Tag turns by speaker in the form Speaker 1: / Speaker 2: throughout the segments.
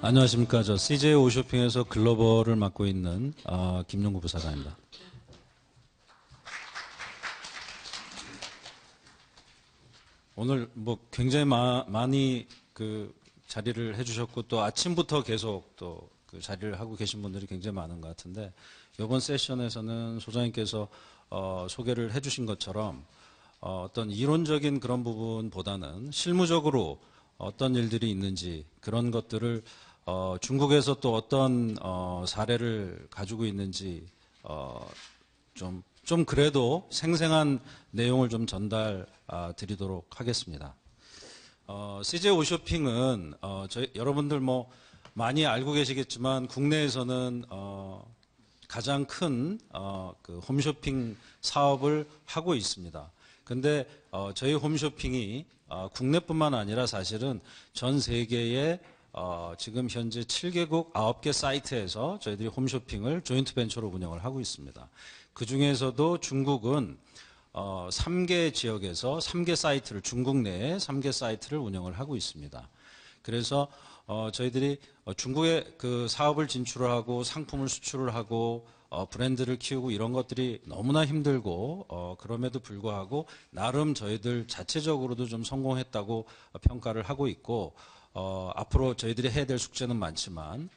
Speaker 1: 안녕하십니까. 저 CJ 오쇼핑에서 글로벌을 맡고 있는 김용구 부사장입니다. 오늘 뭐 굉장히 많이 그 자리를 해주셨고 또 아침부터 계속 또 그 자리를 하고 계신 분들이 굉장히 많은 것 같은데 이번 세션에서는 소장님께서 소개를 해주신 것처럼 어떤 이론적인 그런 부분보다는 실무적으로 어떤 일들이 있는지 그런 것들을 중국에서 또 어떤 사례를 가지고 있는지 좀 그래도 생생한 내용을 좀 전달 드리도록 하겠습니다. CJ 오쇼핑은 여러분들 뭐 많이 알고 계시겠지만 국내에서는 가장 큰 그 홈쇼핑 사업을 하고 있습니다. 근데 저희 홈쇼핑이 국내뿐만 아니라 사실은 전 세계의 지금 현재 7개국 9개 사이트에서 저희들이 홈쇼핑을 조인트 벤처로 운영을 하고 있습니다. 그 중에서도 중국은 3개 지역에서 3개 사이트를 중국 내에 3개 사이트를 운영을 하고 있습니다. 그래서 저희들이 중국에 그 사업을 진출을 하고 상품을 수출을 하고 브랜드를 키우고 이런 것들이 너무나 힘들고 그럼에도 불구하고 나름 저희들 자체적으로도 좀 성공했다고 평가를 하고 있고 앞으로 저희들이 해야 될 숙제는 많지만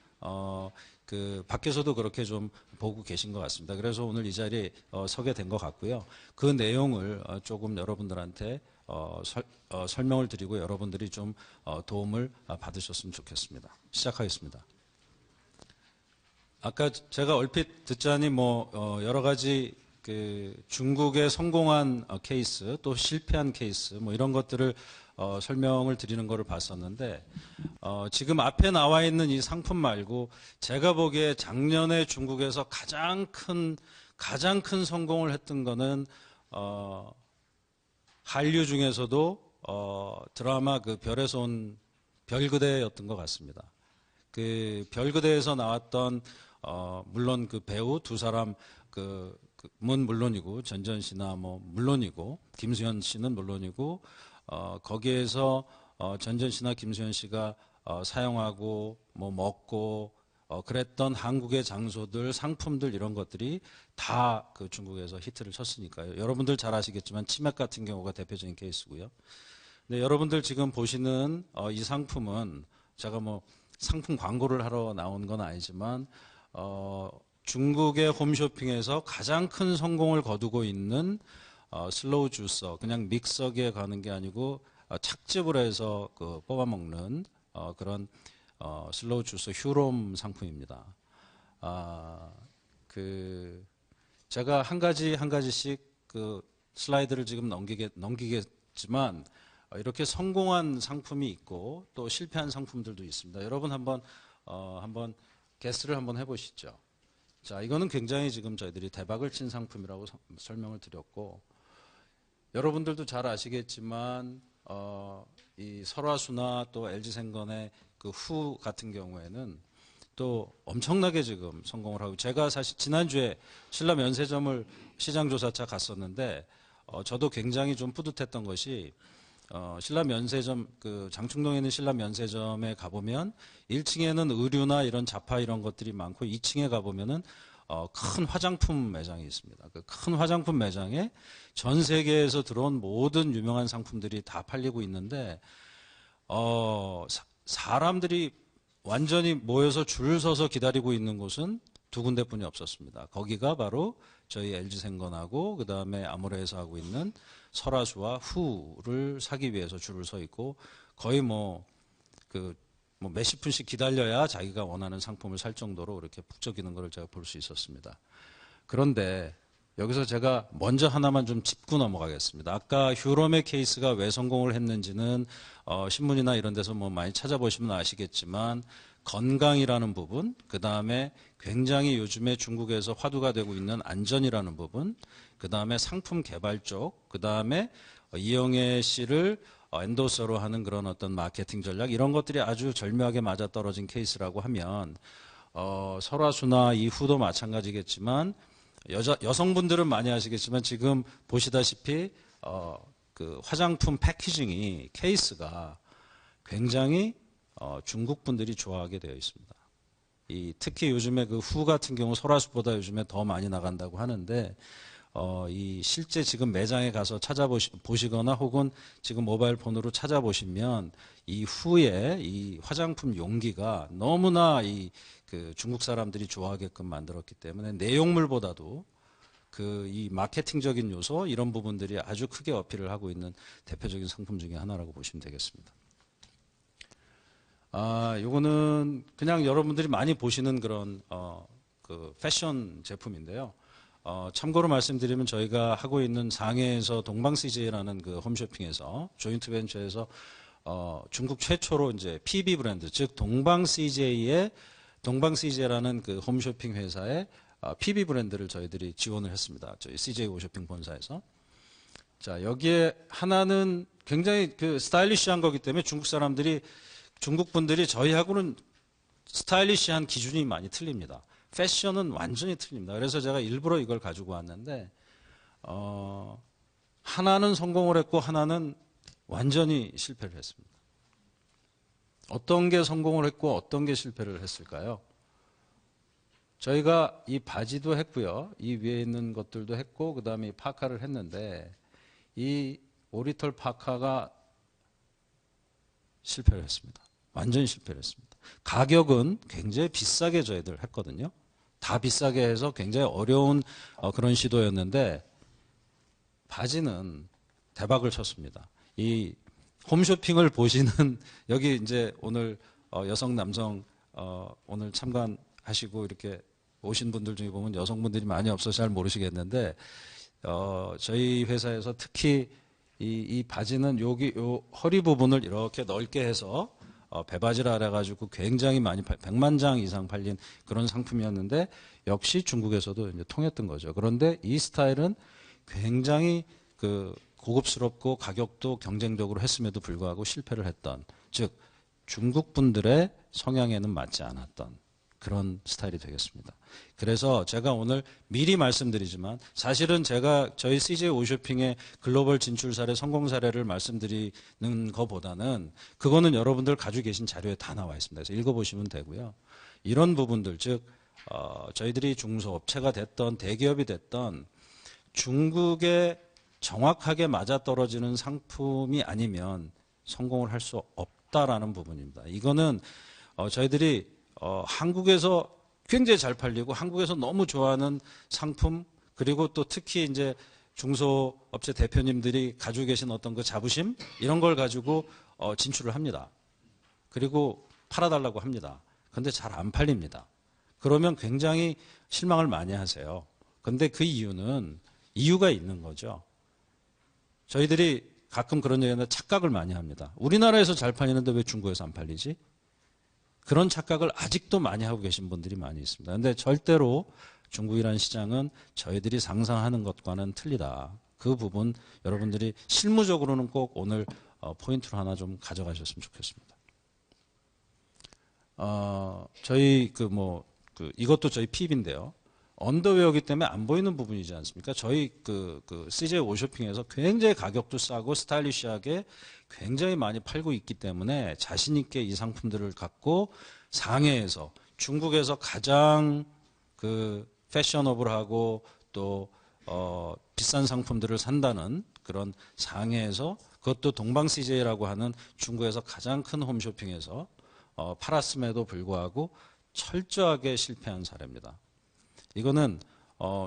Speaker 1: 그 밖에서도 그렇게 좀 보고 계신 것 같습니다. 그래서 오늘 이 자리에 서게 된 것 같고요. 그 내용을 조금 여러분들한테 설명을 드리고 여러분들이 좀 도움을 받으셨으면 좋겠습니다. 시작하겠습니다. 아까 제가 얼핏 듣자니 뭐 여러 가지 그 중국의 성공한 케이스 또 실패한 케이스 뭐 이런 것들을 설명을 드리는 것을 봤었는데 지금 앞에 나와 있는 이 상품 말고 제가 보기에 작년에 중국에서 가장 큰 성공을 했던 거는 한류 중에서도 드라마 그 별에서 온 별그대였던 것 같습니다. 그 별그대에서 나왔던 물론 그 배우 두 사람 문 물론이고 전전 씨나 뭐 물론이고 김수현 씨는 물론이고 거기에서 전전 씨나 김수현 씨가 사용하고 뭐 먹고 그랬던 한국의 장소들, 상품들 이런 것들이 다 그 중국에서 히트를 쳤으니까요. 여러분들 잘 아시겠지만 치맥 같은 경우가 대표적인 케이스고요. 근데 여러분들 지금 보시는 이 상품은 제가 뭐 상품 광고를 하러 나온 건 아니지만 중국의 홈쇼핑에서 가장 큰 성공을 거두고 있는 슬로우 주서, 그냥 믹서기에 가는 게 아니고 착즙을 해서 그 뽑아 먹는 그런 슬로우 주서 휴롬 상품입니다. 제가 한 가지씩 그 슬라이드를 지금 넘기겠지만 이렇게 성공한 상품이 있고 또 실패한 상품들도 있습니다. 여러분 한번 게스트를 한번 해보시죠. 자, 이거는 굉장히 지금 저희들이 대박을 친 상품이라고 설명을 드렸고 여러분들도 잘 아시겠지만 이 설화수나 또 LG생건의 그 후 같은 경우에는 또 엄청나게 지금 성공을 하고 제가 사실 지난주에 신라 면세점을 시장조사차 갔었는데 저도 굉장히 좀 뿌듯했던 것이 신라 면세점 그 장충동에 있는 신라 면세점에 가보면 1층에는 의류나 이런 잡화 이런 것들이 많고 2층에 가보면은 큰 화장품 매장이 있습니다. 그 큰 화장품 매장에 전 세계에서 들어온 모든 유명한 상품들이 다 팔리고 있는데 사람들이 완전히 모여서 줄 서서 기다리고 있는 곳은 두 군데뿐이 없었습니다. 거기가 바로 저희 LG생건하고 그 다음에 아모레에서 하고 있는 설화수와 후를 사기 위해서 줄을 서 있고 거의 뭐 몇십 분씩 기다려야 자기가 원하는 상품을 살 정도로 이렇게 북적이는 것을 제가 볼 수 있었습니다. 그런데 여기서 제가 먼저 하나만 좀 짚고 넘어가겠습니다. 아까 휴롬의 케이스가 왜 성공을 했는지는 신문이나 이런 데서 뭐 많이 찾아보시면 아시겠지만 건강이라는 부분, 그 다음에 굉장히 요즘에 중국에서 화두가 되고 있는 안전이라는 부분, 그 다음에 상품 개발 쪽, 그 다음에 이영애 씨를 엔도서로 하는 그런 어떤 마케팅 전략 이런 것들이 아주 절묘하게 맞아떨어진 케이스라고 하면 설화수나 이후도 마찬가지겠지만 여성분들은 많이 아시겠지만 지금 보시다시피 그 화장품 패키징이 케이스가 굉장히 중국 분들이 좋아하게 되어 있습니다. 특히 요즘에 그 후 같은 경우 설화수보다 요즘에 더 많이 나간다고 하는데 이 실제 지금 매장에 가서 찾아보시거나 혹은 지금 모바일 폰으로 찾아보시면 이 후에 이 화장품 용기가 너무나 그 중국 사람들이 좋아하게끔 만들었기 때문에 내용물보다도 이 마케팅적인 요소 이런 부분들이 아주 크게 어필을 하고 있는 대표적인 상품 중에 하나라고 보시면 되겠습니다. 요거는 그냥 여러분들이 많이 보시는 그런 그 패션 제품인데요. 참고로 말씀드리면 저희가 하고 있는 상해에서 동방 CJ라는 그 홈쇼핑에서 조인트 벤처에서 중국 최초로 이제 PB 브랜드 즉 동방 CJ라는 그 홈쇼핑 회사의 PB 브랜드를 저희들이 지원을 했습니다. 저희 CJ 오쇼핑 본사에서. 자, 여기에 하나는 굉장히 그 스타일리시한 거기 때문에 중국 분들이 저희하고는 스타일리시한 기준이 많이 틀립니다. 패션은 완전히 틀립니다. 그래서 제가 일부러 이걸 가지고 왔는데 하나는 성공을 했고 하나는 완전히 실패를 했습니다. 어떤 게 성공을 했고 어떤 게 실패를 했을까요? 저희가 이 바지도 했고요. 이 위에 있는 것들도 했고 그 다음에 파카를 했는데 이 오리털 파카가 실패를 했습니다. 완전히 실패를 했습니다. 가격은 굉장히 비싸게 저희들 했거든요. 다 비싸게 해서 굉장히 어려운 그런 시도였는데 바지는 대박을 쳤습니다. 이 홈쇼핑을 보시는 여기 이제 오늘 여성 남성 오늘 참관하시고 이렇게 오신 분들 중에 보면 여성분들이 많이 없어서 잘 모르시겠는데 저희 회사에서 특히 이 바지는 여기 요 허리 부분을 이렇게 넓게 해서 배바지라 그래가지고 굉장히 많이 100만 장 이상 팔린 그런 상품이었는데 역시 중국에서도 이제 통했던 거죠. 그런데 이 스타일은 굉장히 그 고급스럽고 가격도 경쟁적으로 했음에도 불구하고 실패를 했던, 즉 중국 분들의 성향에는 맞지 않았던 그런 스타일이 되겠습니다. 그래서 제가 오늘 미리 말씀드리지만 사실은 제가 저희 CJ 오쇼핑의 글로벌 진출 사례, 성공 사례를 말씀드리는 것보다는 그거는 여러분들 가지고 계신 자료에 다 나와 있습니다. 그래서 읽어보시면 되고요. 이런 부분들, 즉 저희들이 중소업체가 됐던 대기업이 됐던 중국에 정확하게 맞아떨어지는 상품이 아니면 성공을 할 수 없다라는 부분입니다. 이거는 저희들이 한국에서 굉장히 잘 팔리고 한국에서 너무 좋아하는 상품, 그리고 또 특히 이제 중소업체 대표님들이 가지고 계신 어떤 그 자부심 이런 걸 가지고 진출을 합니다. 그리고 팔아달라고 합니다. 그런데 잘 안 팔립니다. 그러면 굉장히 실망을 많이 하세요. 그런데 그 이유가 있는 거죠. 저희들이 가끔 그런 얘기하는데 착각을 많이 합니다. 우리나라에서 잘 팔리는데 왜 중국에서 안 팔리지? 그런 착각을 아직도 많이 하고 계신 분들이 많이 있습니다. 그런데 절대로 중국이라는 시장은 저희들이 상상하는 것과는 틀리다. 그 부분 여러분들이 실무적으로는 꼭 오늘 포인트로 하나 좀 가져가셨으면 좋겠습니다. 저희 이것도 저희 핍인데요. 언더웨어이기 때문에 안 보이는 부분이지 않습니까? 저희 CJ 오쇼핑에서 굉장히 가격도 싸고 스타일리시하게 굉장히 많이 팔고 있기 때문에 자신 있게 이 상품들을 갖고 상해에서 중국에서 가장 패셔너블하고 또 비싼 상품들을 산다는 그런 상해에서, 그것도 동방 CJ라고 하는 중국에서 가장 큰 홈쇼핑에서 팔았음에도 불구하고 철저하게 실패한 사례입니다. 이거는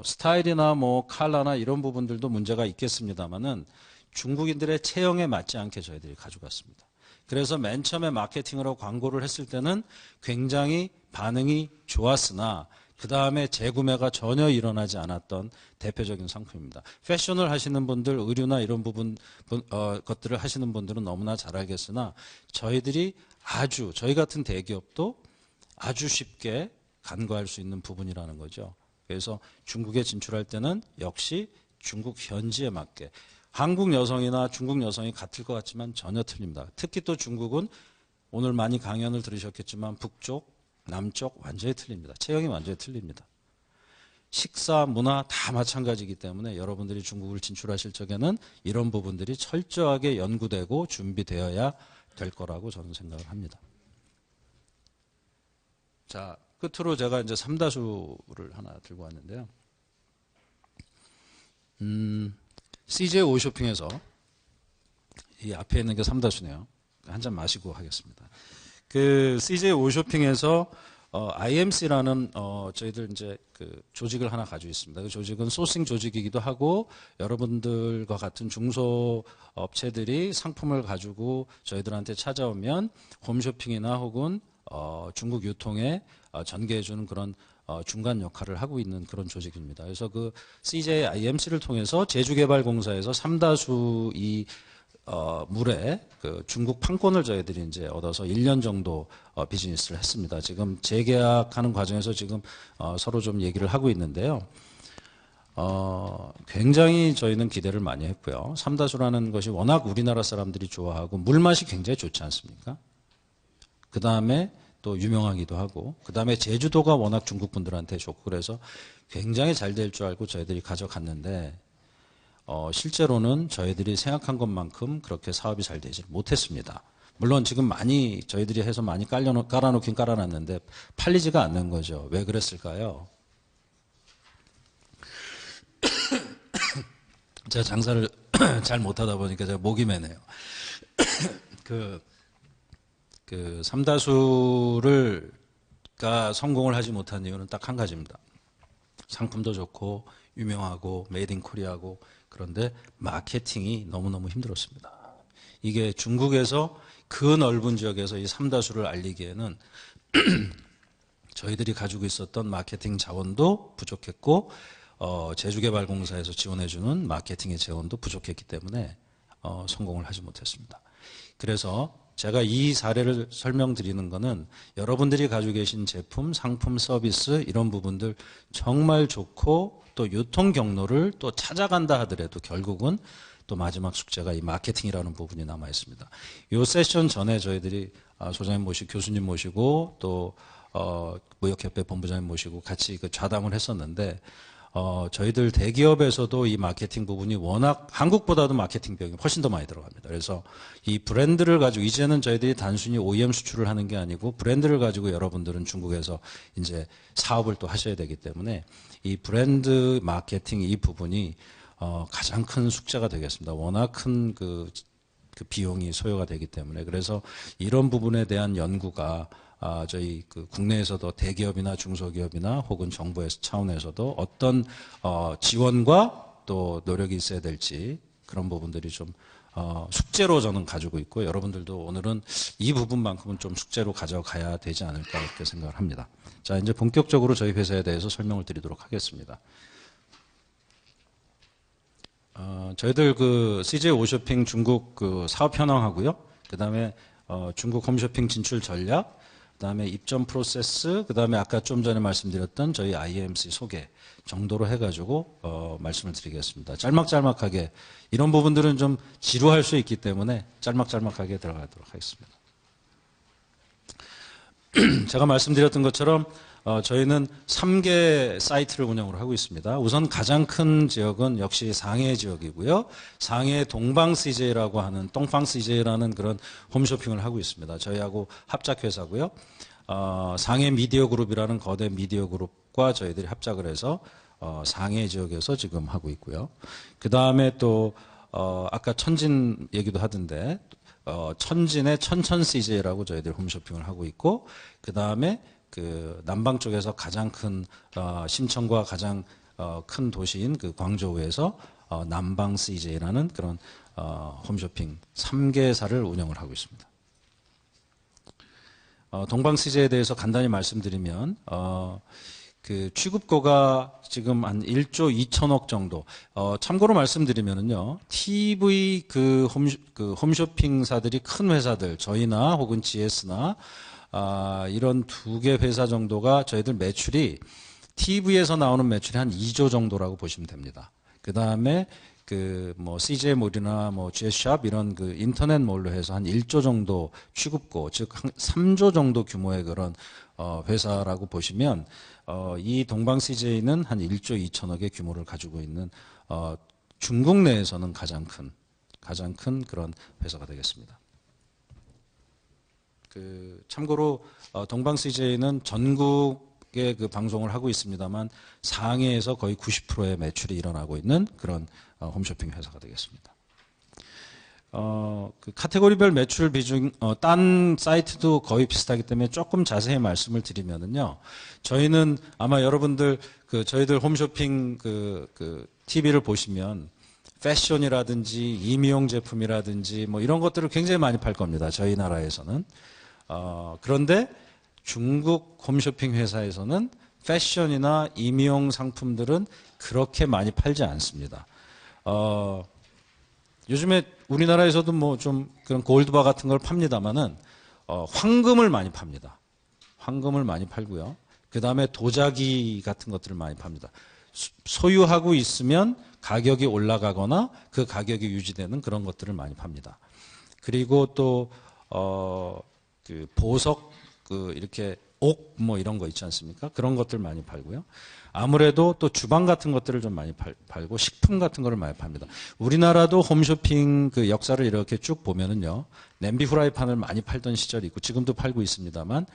Speaker 1: 스타일이나 컬러나 이런 부분들도 문제가 있겠습니다만은 중국인들의 체형에 맞지 않게 저희들이 가져갔습니다. 그래서 맨 처음에 마케팅으로 광고를 했을 때는 굉장히 반응이 좋았으나 그 다음에 재구매가 전혀 일어나지 않았던 대표적인 상품입니다. 패션을 하시는 분들, 의류나 이런 것들을 하시는 분들은 너무나 잘 알겠으나 저희 같은 대기업도 아주 쉽게 간과할 수 있는 부분이라는 거죠. 그래서 중국에 진출할 때는 역시 중국 현지에 맞게, 한국 여성이나 중국 여성이 같을 것 같지만 전혀 틀립니다. 특히 또 중국은 오늘 많이 강연을 들으셨겠지만 북쪽, 남쪽 완전히 틀립니다. 체형이 완전히 틀립니다. 식사, 문화 다 마찬가지이기 때문에 여러분들이 중국을 진출하실 적에는 이런 부분들이 철저하게 연구되고 준비되어야 될 거라고 저는 생각을 합니다. 자, 끝으로 제가 이제 삼다수를 하나 들고 왔는데요. CJ 오쇼핑에서 이 앞에 있는 게 삼다수네요. 한 잔 마시고 하겠습니다. 그 CJ 오쇼핑에서 IMC라는 저희들 이제 그 조직을 하나 가지고 있습니다. 그 조직은 소싱 조직이기도 하고 여러분들과 같은 중소업체들이 상품을 가지고 저희들한테 찾아오면 홈쇼핑이나 혹은 중국 유통에 전개해주는 그런 중간 역할을 하고 있는 그런 조직입니다. 그래서 그 CJ IMC를 통해서 제주개발공사에서 삼다수 이 물에 그 중국 판권을 저희들이 이제 얻어서 1년 정도 비즈니스를 했습니다. 지금 재계약하는 과정에서 지금 서로 좀 얘기를 하고 있는데요. 굉장히 저희는 기대를 많이 했고요. 삼다수라는 것이 워낙 우리나라 사람들이 좋아하고 물맛이 굉장히 좋지 않습니까? 그 다음에 또 유명하기도 하고 그 다음에 제주도가 워낙 중국 분들한테 좋고 그래서 굉장히 잘 될 줄 알고 저희들이 가져갔는데 실제로는 저희들이 생각한 것만큼 그렇게 사업이 잘 되지 못했습니다. 물론 지금 많이 저희들이 해서 많이 깔아놓긴 깔아놨는데 팔리지가 않는 거죠. 왜 그랬을까요? 제가 장사를 잘 못하다 보니까 제가 목이 메네요. 그 삼다수가 성공을 하지 못한 이유는 딱 한 가지입니다. 상품도 좋고 유명하고 메이드 인 코리아고 그런데 마케팅이 너무너무 힘들었습니다. 이게 중국에서 그 넓은 지역에서 이 삼다수를 알리기에는 저희들이 가지고 있었던 마케팅 자원도 부족했고 제주개발공사에서 지원해주는 마케팅의 재원도 부족했기 때문에 성공을 하지 못했습니다. 그래서 제가 이 사례를 설명드리는 것은 여러분들이 가지고 계신 제품, 상품, 서비스 이런 부분들 정말 좋고 또 유통 경로를 또 찾아간다 하더라도 결국은 또 마지막 숙제가 이 마케팅이라는 부분이 남아 있습니다. 이 세션 전에 저희들이 소장님 모시고 교수님 모시고 또 무역협회 본부장님 모시고 같이 그 좌담을 했었는데 저희들 대기업에서도 이 마케팅 부분이 워낙 한국보다도 마케팅 비용이 훨씬 더 많이 들어갑니다. 그래서 이 브랜드를 가지고 이제는 저희들이 단순히 OEM 수출을 하는 게 아니고 브랜드를 가지고 여러분들은 중국에서 이제 사업을 또 하셔야 되기 때문에 이 브랜드 마케팅 이 부분이 가장 큰 숙제가 되겠습니다. 워낙 큰 그 비용이 소요가 되기 때문에 그래서 이런 부분에 대한 연구가 저희 그 국내에서도 대기업이나 중소기업이나 혹은 정부의 차원에서도 어떤 지원과 또 노력이 있어야 될지 그런 부분들이 좀 숙제로 저는 가지고 있고 여러분들도 오늘은 이 부분만큼은 좀 숙제로 가져가야 되지 않을까 이렇게 생각을 합니다. 자, 이제 본격적으로 저희 회사에 대해서 설명을 드리도록 하겠습니다. 저희들 그 CJ 오쇼핑 중국 그 사업 현황하고요. 그 다음에 중국 홈쇼핑 진출 전략, 그 다음에 입점 프로세스, 그 다음에 아까 좀 전에 말씀드렸던 저희 IMC 소개 정도로 해가지고 말씀을 드리겠습니다. 짤막짤막하게 이런 부분들은 좀 지루할 수 있기 때문에 짤막짤막하게 들어가도록 하겠습니다. 제가 말씀드렸던 것처럼 저희는 3개 사이트를 운영을 하고 있습니다. 우선 가장 큰 지역은 역시 상해 지역이고요. 상해 동방 CJ라고 하는 똥팡 CJ라는 그런 홈쇼핑을 하고 있습니다. 저희하고 합작회사고요. 상해 미디어 그룹이라는 거대 미디어 그룹과 저희들이 합작을 해서 상해 지역에서 지금 하고 있고요. 그 다음에 또 아까 천진 얘기도 하던데 천진의 천천 CJ라고 저희들이 홈쇼핑을 하고 있고 그 다음에 그 남방 쪽에서 가장 큰 심천과 가장 큰 도시인 그 광저우에서 남방 CJ라는 그런 홈쇼핑 3개사를 운영을 하고 있습니다. 동방 CJ에 대해서 간단히 말씀드리면 그 취급고가 지금 한 1조 2천억 정도. 참고로 말씀드리면은요, TV 그 홈쇼핑사들이 큰 회사들, 저희나 혹은 GS나 이런 2개 회사 정도가 저희들 매출이 TV에서 나오는 매출이 한 2조 정도라고 보시면 됩니다. 그 다음에 그 뭐 CJ몰이나 뭐 GS샵 이런 그 인터넷 몰로 해서 한 1조 정도 취급고, 즉 한 3조 정도 규모의 그런 회사라고 보시면 이 동방 CJ는 한 1조 2천억의 규모를 가지고 있는 중국 내에서는 가장 큰 그런 회사가 되겠습니다. 참고로 동방 CJ는 전국에 그 방송을 하고 있습니다만 상해에서 거의 90%의 매출이 일어나고 있는 그런 홈쇼핑 회사가 되겠습니다. 그 카테고리별 매출 비중, 딴 사이트도 거의 비슷하기 때문에 조금 자세히 말씀을 드리면은요, 저희는 아마 여러분들 저희들 홈쇼핑 TV를 보시면 패션이라든지 임의용 제품이라든지 뭐 이런 것들을 굉장히 많이 팔 겁니다. 저희 나라에서는. 그런데 중국 홈쇼핑 회사에서는 패션이나 임의용 상품들은 그렇게 많이 팔지 않습니다. 요즘에 우리나라에서도 뭐 좀 그런 골드바 같은 걸 팝니다만은 황금을 많이 팝니다. 황금을 많이 팔고요. 그 다음에 도자기 같은 것들을 많이 팝니다. 소유하고 있으면 가격이 올라가거나 그 가격이 유지되는 그런 것들을 많이 팝니다. 그리고 또 그 보석 이렇게 옥 뭐 이런 거 있지 않습니까? 그런 것들 많이 팔고요. 아무래도 또 주방 같은 것들을 좀 많이 팔고 식품 같은 거를 많이 팝니다. 우리나라도 홈쇼핑 그 역사를 이렇게 쭉 보면은요, 냄비 후라이팬을 많이 팔던 시절이 있고 지금도 팔고 있습니다만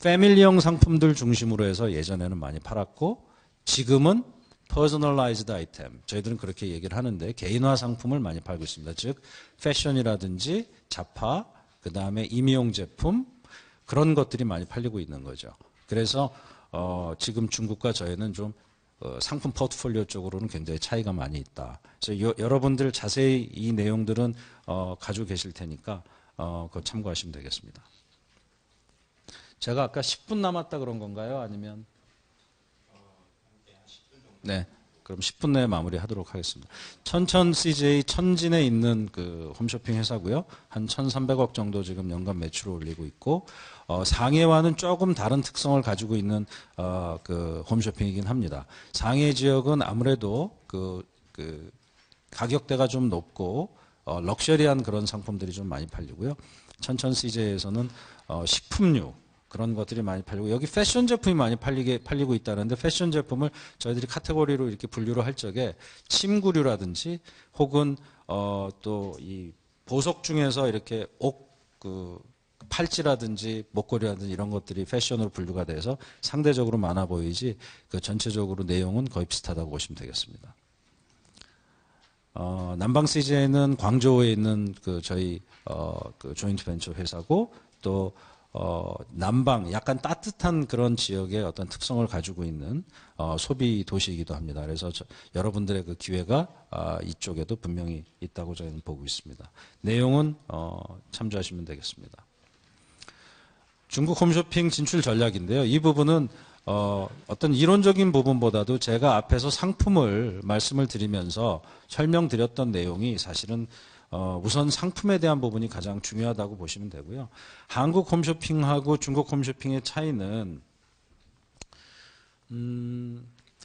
Speaker 1: 패밀리형 상품들 중심으로 해서 예전에는 많이 팔았고 지금은 퍼스널라이즈드 아이템, 저희들은 그렇게 얘기를 하는데 개인화 상품을 많이 팔고 있습니다. 즉 패션이라든지 잡화, 그 다음에 임의용 제품 그런 것들이 많이 팔리고 있는 거죠. 그래서 지금 중국과 저희는 좀 상품 포트폴리오 쪽으로는 굉장히 차이가 많이 있다. 그래서 여러분들 자세히 이 내용들은 가지고 계실 테니까 그거 참고하시면 되겠습니다. 제가 아까 10분 남았다 그런 건가요? 아니면 네, 그럼 10분 내에 마무리하도록 하겠습니다. 천천 CJ 천진에 있는 그 홈쇼핑 회사고요. 한 1,300억 정도 지금 연간 매출을 올리고 있고 상해와는 조금 다른 특성을 가지고 있는 그 홈쇼핑이긴 합니다. 상해 지역은 아무래도 그 가격대가 좀 높고 럭셔리한 그런 상품들이 좀 많이 팔리고요. 천천 CJ에서는 식품류 그런 것들이 많이 팔리고 여기 패션 제품이 많이 팔리고 있다는데 패션 제품을 저희들이 카테고리로 이렇게 분류를 할 적에 침구류라든지 혹은 또 이 보석 중에서 이렇게 팔찌라든지 목걸이라든지 이런 것들이 패션으로 분류가 돼서 상대적으로 많아 보이지 그 전체적으로 내용은 거의 비슷하다고 보시면 되겠습니다. 남방 CJ는 광저우에 있는 그 저희 그 조인트 벤처 회사고 또 남방 약간 따뜻한 그런 지역의 어떤 특성을 가지고 있는 소비 도시이기도 합니다. 그래서 여러분들의 그 기회가 이쪽에도 분명히 있다고 저희는 보고 있습니다. 내용은 참조하시면 되겠습니다. 중국 홈쇼핑 진출 전략인데요. 이 부분은 어떤 이론적인 부분보다도 제가 앞에서 상품을 말씀을 드리면서 설명드렸던 내용이 사실은 우선 상품에 대한 부분이 가장 중요하다고 보시면 되고요. 한국 홈쇼핑하고 중국 홈쇼핑의 차이는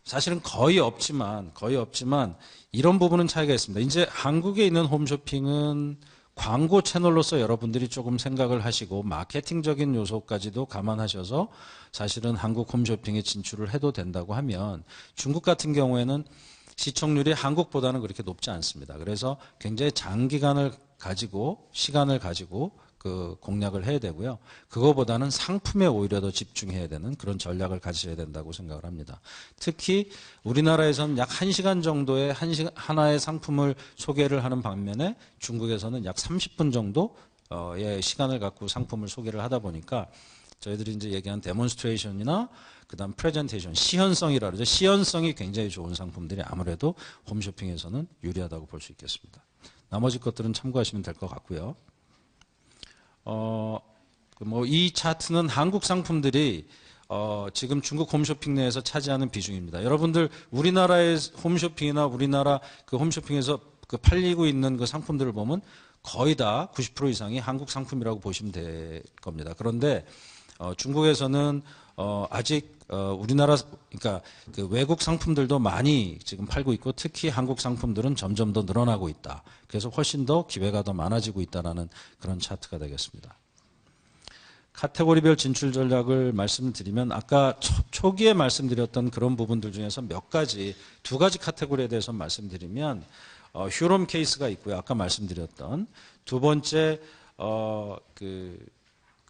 Speaker 1: 사실은 거의 없지만 이런 부분은 차이가 있습니다. 이제 한국에 있는 홈쇼핑은 광고 채널로서 여러분들이 조금 생각을 하시고 마케팅적인 요소까지도 감안하셔서 사실은 한국 홈쇼핑에 진출을 해도 된다고 하면 중국 같은 경우에는 시청률이 한국보다는 그렇게 높지 않습니다. 그래서 굉장히 장기간을 가지고 시간을 가지고 그 공략을 해야 되고요. 그거보다는 상품에 오히려 더 집중해야 되는 그런 전략을 가지셔야 된다고 생각을 합니다. 특히 우리나라에서는 약 1시간 정도의 하나의 상품을 소개를 하는 반면에 중국에서는 약 30분 정도의 시간을 갖고 상품을 소개를 하다 보니까 저희들이 이제 얘기한 데몬스트레이션이나 그다음 프레젠테이션, 시연성이라 그러죠. 시연성이 굉장히 좋은 상품들이 아무래도 홈쇼핑에서는 유리하다고 볼 수 있겠습니다. 나머지 것들은 참고하시면 될 것 같고요. 이 차트는 한국 상품들이 지금 중국 홈쇼핑 내에서 차지하는 비중입니다. 여러분들 우리나라의 홈쇼핑이나 우리나라 그 홈쇼핑에서 그 팔리고 있는 그 상품들을 보면 거의 다 90% 이상이 한국 상품이라고 보시면 될 겁니다. 그런데 중국에서는 아직 우리나라 그러니까 그 외국 상품들도 많이 지금 팔고 있고 특히 한국 상품들은 점점 더 늘어나고 있다. 그래서 훨씬 더 기회가 더 많아지고 있다라는 그런 차트가 되겠습니다. 카테고리별 진출 전략을 말씀드리면 아까 초기에 말씀드렸던 그런 부분들 중에서 두 가지 카테고리에 대해서 말씀드리면 휴롬 케이스가 있고요. 아까 말씀드렸던 두 번째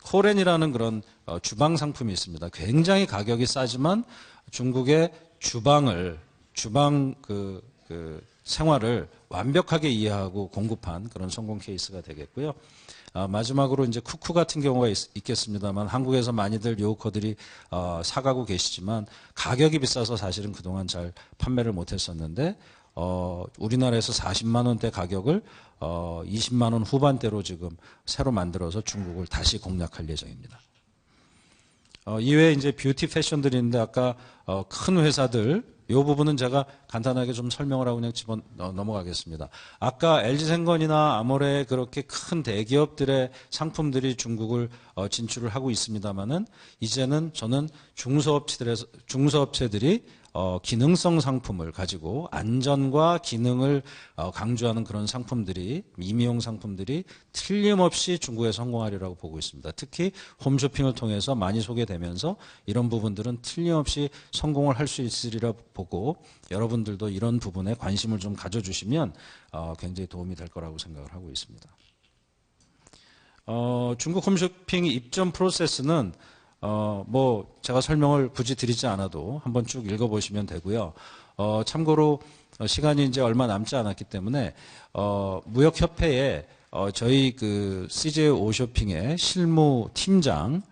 Speaker 1: 코렌이라는 그런 주방 상품이 있습니다. 굉장히 가격이 싸지만 중국의 주방 생활을 완벽하게 이해하고 공급한 그런 성공 케이스가 되겠고요. 마지막으로 이제 쿠쿠 같은 경우가 있겠습니다만 한국에서 많이들 요커들이 사가고 계시지만 가격이 비싸서 사실은 그동안 잘 판매를 못했었는데 우리나라에서 40만 원대 가격을 20만 원 후반대로 지금 새로 만들어서 중국을 다시 공략할 예정입니다. 이외에 이제 뷰티 패션들인데 아까 큰 회사들 이 부분은 제가 간단하게 좀 설명을 하고 그냥 넘어가겠습니다. 아까 LG생건이나 아모레 그렇게 큰 대기업들의 상품들이 중국을 진출을 하고 있습니다만은 이제는 저는 중소업체들이 기능성 상품을 가지고 안전과 기능을 강조하는 그런 상품들이 미미용 상품들이 틀림없이 중국에 성공하리라고 보고 있습니다. 특히 홈쇼핑을 통해서 많이 소개되면서 이런 부분들은 틀림없이 성공을 할 수 있으리라 보고 여러분들도 이런 부분에 관심을 좀 가져주시면 굉장히 도움이 될 거라고 생각을 하고 있습니다. 중국 홈쇼핑 입점 프로세스는 제가 설명을 굳이 드리지 않아도 한번 쭉 읽어보시면 되고요. 참고로 시간이 이제 얼마 남지 않았기 때문에 무역협회에 저희 그 CJ 오쇼핑의 실무 팀장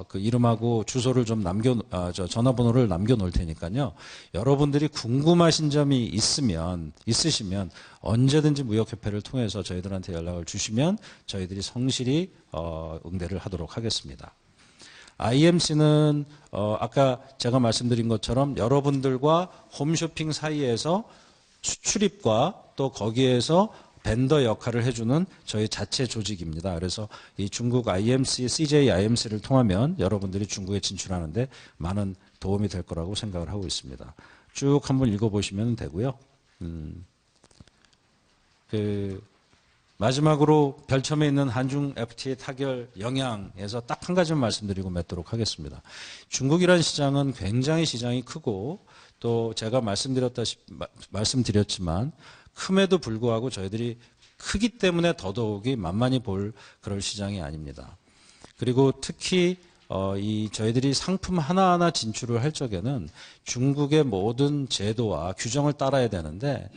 Speaker 1: 그 이름하고 주소를 좀 전화번호를 남겨놓을 테니까요. 여러분들이 궁금하신 점이 있으시면 언제든지 무역협회를 통해서 저희들한테 연락을 주시면 저희들이 성실히 응대를 하도록 하겠습니다. IMC는 아까 제가 말씀드린 것처럼 여러분들과 홈쇼핑 사이에서 수출입과 또 거기에서 벤더 역할을 해주는 저희 자체 조직입니다. 그래서 이 중국 IMC, CJ IMC를 통하면 여러분들이 중국에 진출하는데 많은 도움이 될 거라고 생각을 하고 있습니다. 쭉 한번 읽어보시면 되고요. 마지막으로 별첨에 있는 한중 FTA 타결 영향에서 딱 한 가지만 말씀드리고 맺도록 하겠습니다. 중국이라는 시장은 굉장히 시장이 크고 또 제가 말씀드렸지만 큼에도 불구하고 저희들이 크기 때문에 더더욱이 만만히 볼 그럴 시장이 아닙니다. 그리고 특히 저희들이 상품 하나하나 진출을 할 적에는 중국의 모든 제도와 규정을 따라야 되는데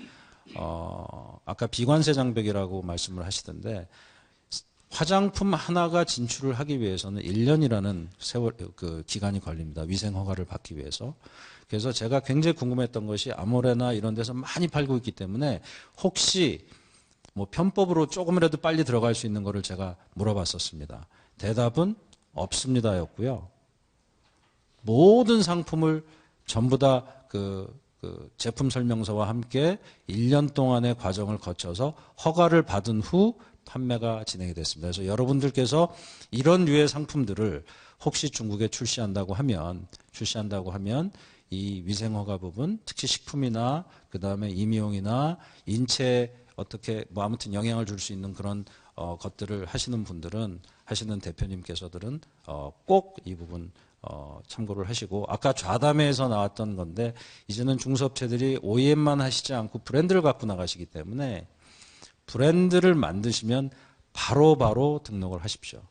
Speaker 1: 아까 비관세 장벽이라고 말씀을 하시던데 화장품 하나가 진출을 하기 위해서는 1년이라는 기간이 걸립니다. 위생 허가를 받기 위해서. 그래서 제가 굉장히 궁금했던 것이 아모레나 이런 데서 많이 팔고 있기 때문에 혹시 편법으로 조금이라도 빨리 들어갈 수 있는 거를 제가 물어봤었습니다. 대답은 없습니다였고요. 모든 상품을 전부 다 제품 설명서와 함께 1년 동안의 과정을 거쳐서 허가를 받은 후 판매가 진행이 됐습니다. 그래서 여러분들께서 이런 류의 상품들을 혹시 중국에 출시한다고 하면 이 위생허가 부분, 특히 식품이나 그다음에 임용이나 인체에 어떻게 아무튼 영향을 줄 수 있는 그런 것들을 하시는 대표님께서들은 꼭 이 부분 참고를 하시고 아까 좌담회에서 나왔던 건데 이제는 중소업체들이 OEM만 하시지 않고 브랜드를 갖고 나가시기 때문에 브랜드를 만드시면 바로바로 등록을 하십시오.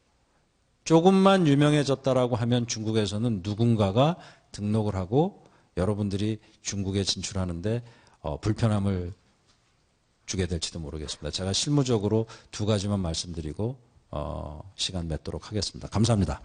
Speaker 1: 조금만 유명해졌다라고 하면 중국에서는 누군가가 등록을 하고 여러분들이 중국에 진출하는데 불편함을 주게 될지도 모르겠습니다. 제가 실무적으로 두 가지만 말씀드리고 시간 맺도록 하겠습니다. 감사합니다.